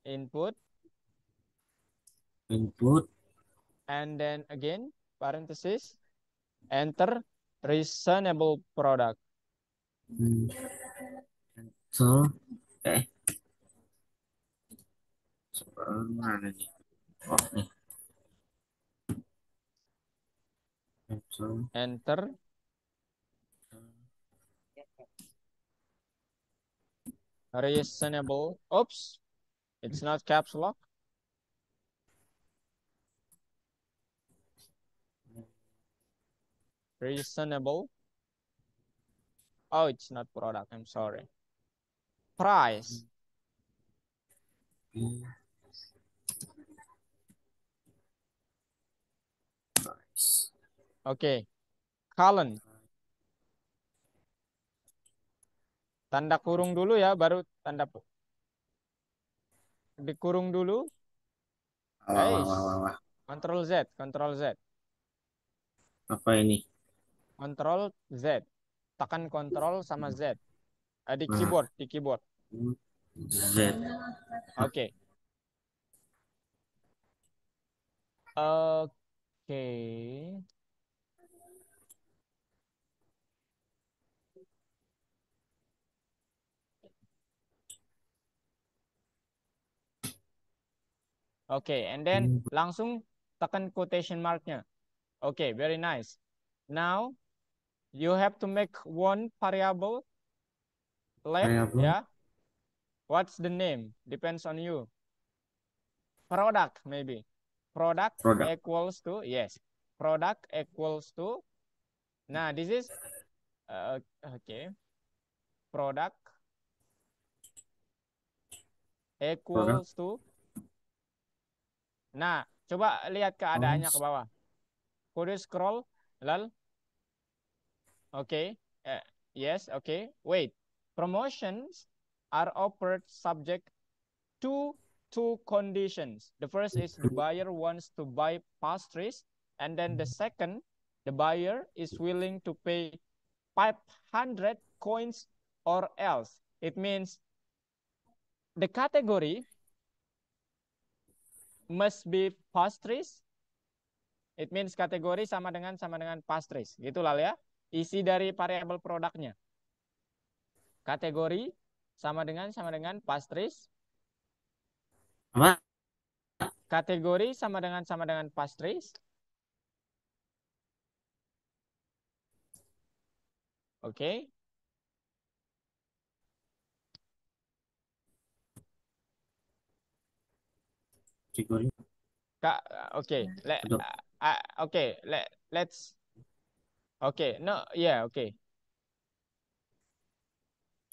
input input and then again parenthesis enter reasonable product. hmm, so eh mana nih oh nih so Enter reasonable. Oops, it's not caps lock. Reasonable. Oh, it's not product. I'm sorry. Price. price Okay. Colon. Tanda kurung dulu ya, baru tanda dikurung dulu. wah wah Eh, wah wah wah Control Z, Control Z, apa ini Control Z. Tekan Control sama Z. Di nah keyboard, di keyboard. Z Oke. Oke. Oke, and then langsung tekan quotation marknya. Oke, very nice. Now You have to make one variable left, Variable. yeah. What's the name? Depends on you. Product, maybe. Product equals to, yes. Product equals to, nah, this is, okay. Product equals to, nah, coba lihat keadaannya ke bawah. Could you scroll, Lal? Okay. Yes, okay. Wait. Promotions are offered subject to two conditions. The first is the buyer wants to buy pastries, and then the second, the buyer is willing to pay 500 coins or else. It means the category must be pastries. It means kategori sama dengan pastries. Gitu lah ya. Isi dari variabel produknya. Kategori sama dengan pastries. Apa? Kategori sama dengan pastries. Oke. Okay. Kategori. Okay. Okay. Let's. Okay. No. Yeah. Okay.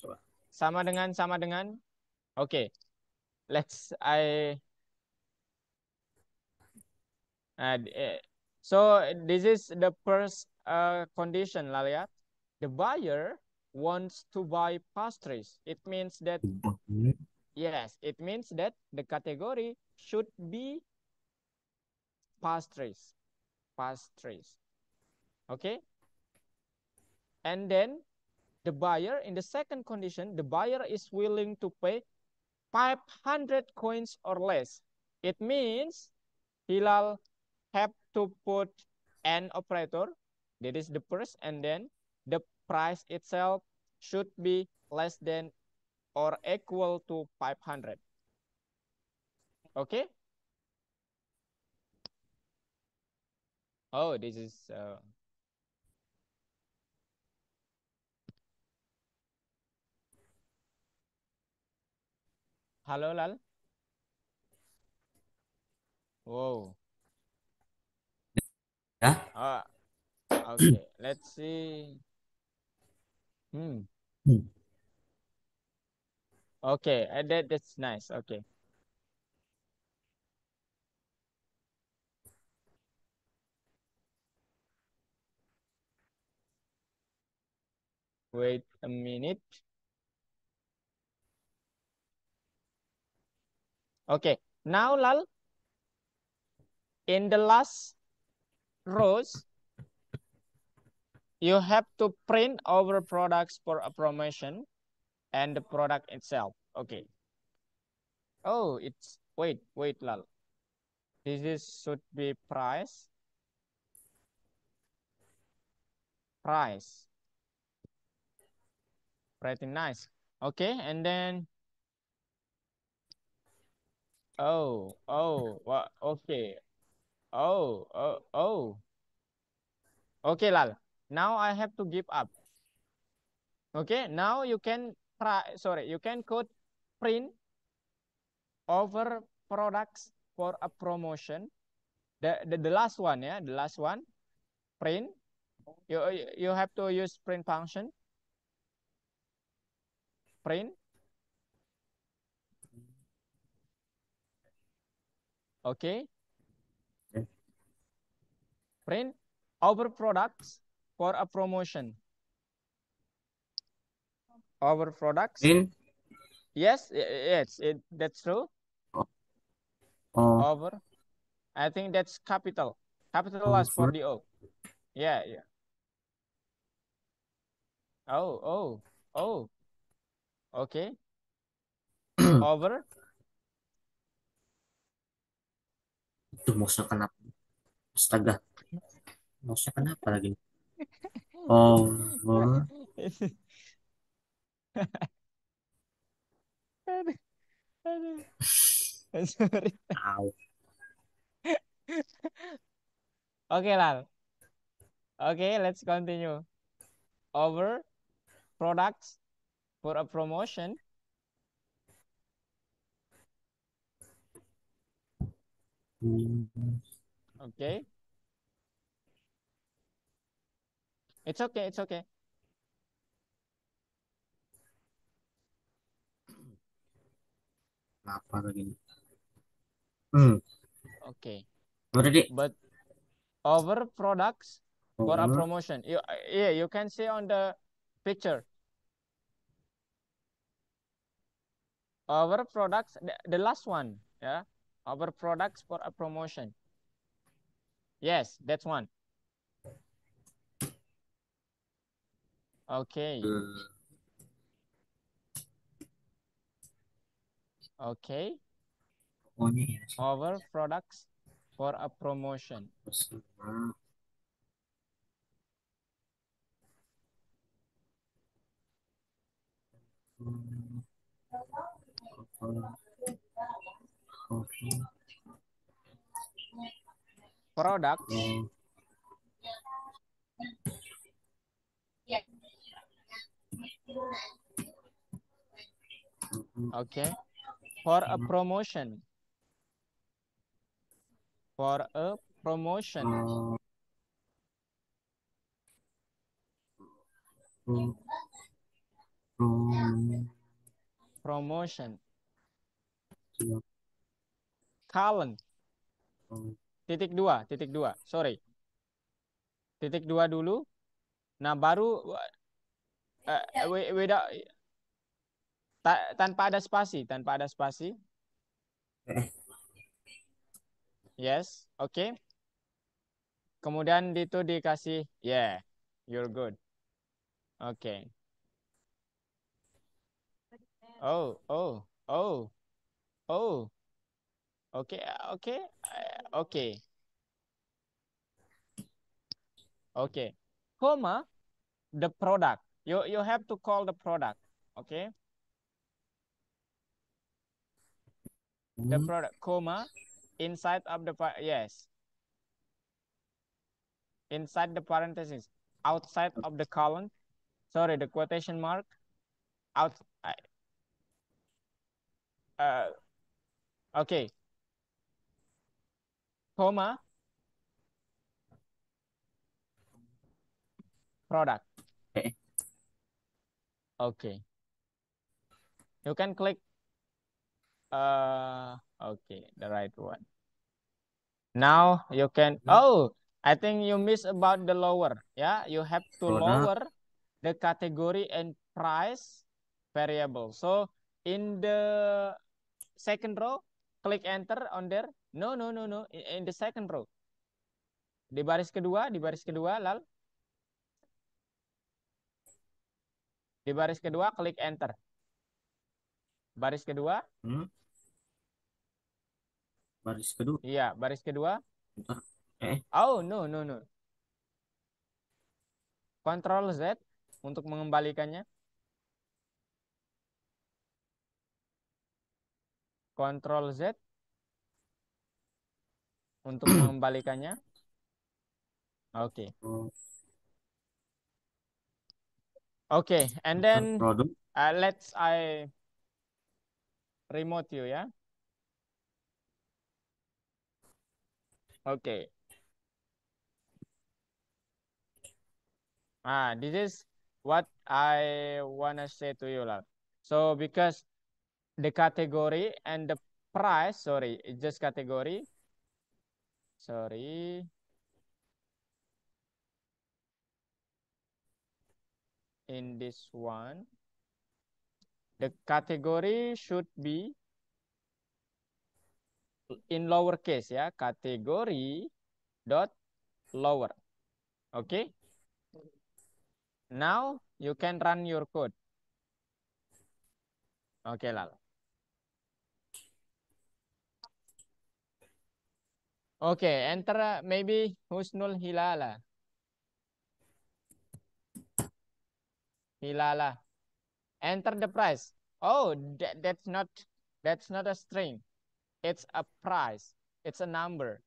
Coba. Sama dengan. Okay. Let's. So this is the first condition lah ya. The buyer wants to buy pastries. It means that, yes, it means that the category should be pastries. Pastries. Okay. And then the buyer, in the second condition, the buyer is willing to pay 500 coins or less. It means Hilal have to put an operator, that is the first, and then the price itself should be less than or equal to 500. Okay. Oh, this is hello, Lal. Whoa. Yeah. Okay. Let's see. Okay, that's nice. Okay. Wait a minute. Okay. Now, Lal, in the last rows, you have to print over products for a promotion and the product itself. Okay. Oh, it's wait, Lal. This is should be price. Price. Pretty nice. Okay, and then what? Okay. Oh. Okay, Lal. Now I have to give up. Okay, now you can you can code print over products for a promotion. The last one, yeah, the last one, print. You have to use print function. Print. Okay. Print over products for a promotion. Over products. Print. Yes, that's true. Over. I think that's capital. Capitalized for the O. Yeah. Oh. Okay. Over. Itu mouse-nya kenapa? Astaga. Mouse-nya kenapa lagi? Over. Sorry. Ow. Okay, Lal. Okay, let's continue. over products for a promotion. Okay. It's okay, it's okay. Apa lagi? Okay. Udah, Dik. But over products for a Over. promotion. Yeah, you can see on the picture. Our products, the last one, yeah. Our products for a promotion. Yes, that's one. Okay. Okay. Pokoknya ya. Our products for a promotion. Bersama. Products. Okay. For a promotion. For a promotion. Promotion. Colon. Titik dua. Sorry. Titik dua dulu. Nah, baru without tanpa ada spasi, Yes, oke. Okay. Kemudian itu dikasih, yeah, you're good. Oke. Okay. Oh. Oke, oke. Oke. Oke. Comma, the product. You have to call the product. Okay. The product, comma, inside of the, yes. Inside the parenthesis, outside of the colon, sorry, the quotation mark, out, okay, comma, product. Okay. You can click, okay, the right one. Now you can, oh, I think you miss about the lower, yeah, you have to lower the category and price variable. So in the second row, click enter on there. No, in the second row. Di baris kedua, lal. Di baris kedua, klik enter. Baris kedua. Baris kedua. Iya, baris kedua. Bentar. Oh, no. Ctrl Z untuk mengembalikannya. Ctrl Z untuk mengembalikannya. Oke. Oke, and then let's remote you ya. Oke. This is what I wanna say to you lah. So because the category and the price, sorry, it's just category. Sorry. In this one, the category should be in lowercase ya, category dot lower. Okay. Now you can run your code. Okay, Lal. Okay, enter maybe Husnul Hilala. Enter the price. Oh, that's not a string. It's a price. It's a number.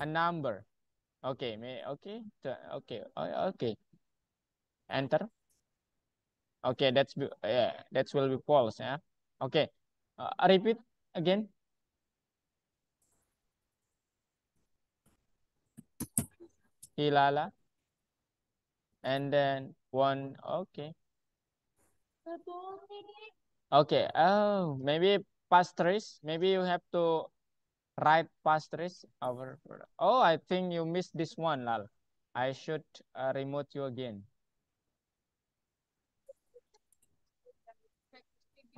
A number. Okay, okay, okay, okay. Enter. Okay, yeah, that will be false. Yeah. Okay. Repeat again. Hilala. And then one. Okay. Okay. Oh, maybe pastries. Maybe you have to write pastries over. Oh, I think you missed this one, Lal. I should remote you again.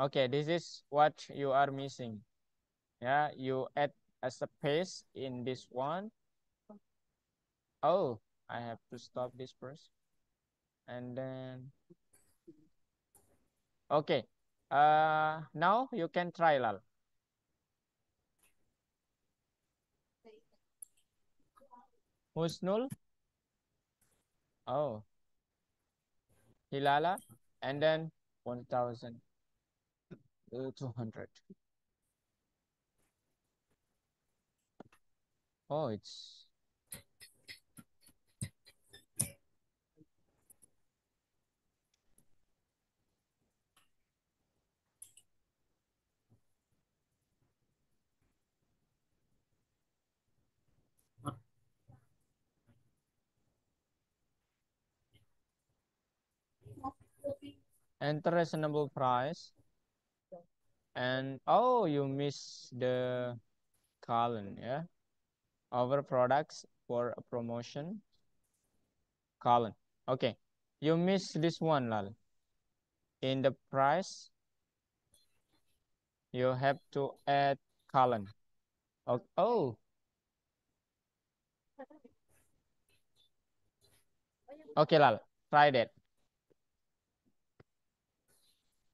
Okay, this is what you are missing. Yeah, you add a space in this one. Oh, I have to stop this first. And then, okay. Now you can try, Lal. Husnul. Oh, Hilala. And then 1,200. Oh, it's enter reasonable price. And oh, you miss the column, yeah. Our products for a promotion column. Okay, you miss this one, Lal. In the price, you have to add column. Oh, okay, Lal. Try that.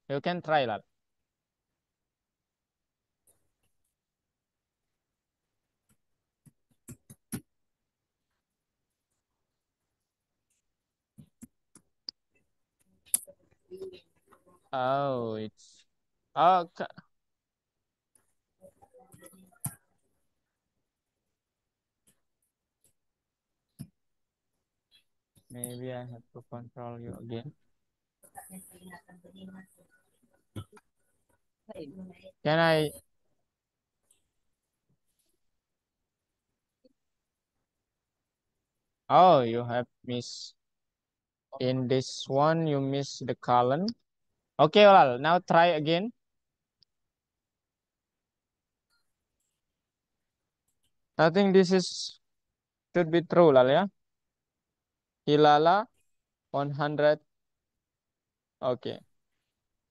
You can try, Lal. Oh, it's oh, maybe I have to control you again. Can I? Oh, you have missed in this one. You miss the column. Okay, Lal. Now try again. I think this is should be true, Lal. Yeah. Hilala 100. Okay,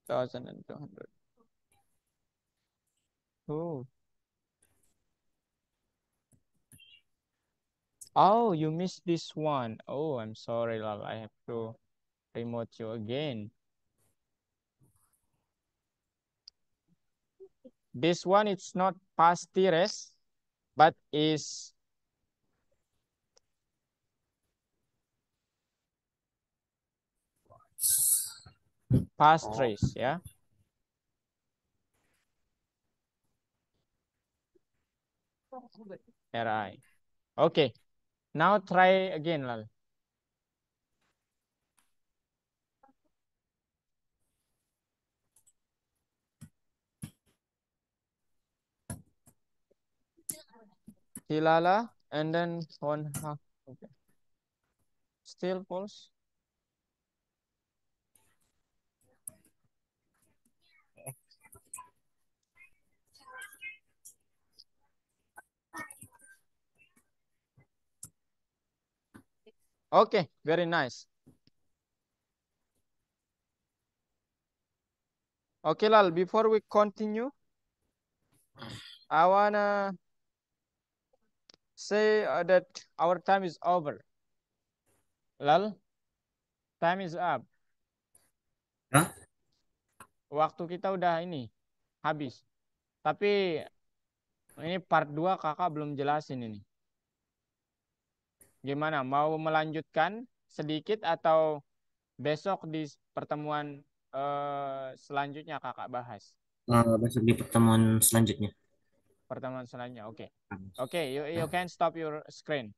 1,200. Oh. Oh, you missed this one. Oh, I'm sorry, Lal. I have to remote you again. This one, it's not pastires, but is pastries, yeah. RI. Okay, now try again, Lal. Hilala, and then one half. Okay. Still false. Okay, very nice. Okay, Lal, before we continue, I wanna say that our time is over. Lal, time is up. Hah? Waktu kita udah ini habis. Tapi ini part 2 kakak belum jelasin ini. Gimana? Mau melanjutkan sedikit atau besok di pertemuan selanjutnya kakak bahas? Besok di pertemuan selanjutnya. Pertemuan selanjutnya, oke. Okay. Oke, you can stop your screen.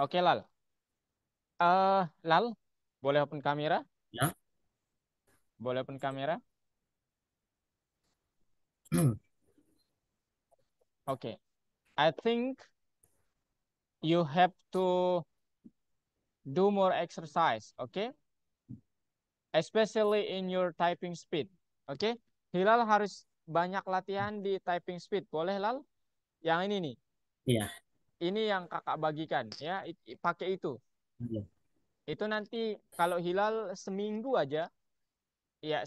Oke, Lal. Lal, boleh open kamera? Ya. Boleh open kamera? Oke. I think you have to do more exercise, okay? Especially in your typing speed. Oke? Hilal harus banyak latihan di typing speed. Boleh, Lal? Yang ini nih. Iya. Ini yang kakak bagikan ya. Pakai itu. Iya. Itu nanti kalau Hilal seminggu aja ya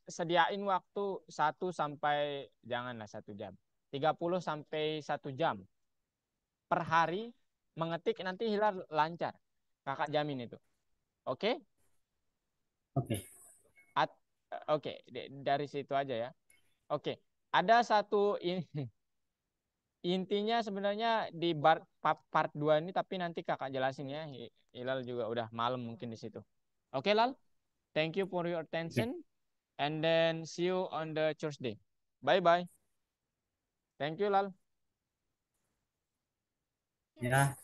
sediain waktu 1 sampai janganlah 1 jam. 30 sampai 1 jam per hari mengetik nanti Hilal lancar. Kakak jamin itu. Oke? Oke. Oke, dari situ aja ya. Oke. Ada satu ini intinya sebenarnya di part 2 ini tapi nanti kakak jelasin ya. Hilal juga udah malam mungkin di situ. Oke, Lal. Thank you for your Oke. attention and then see you on the Thursday. Bye bye. Thank you, Lal. Ya.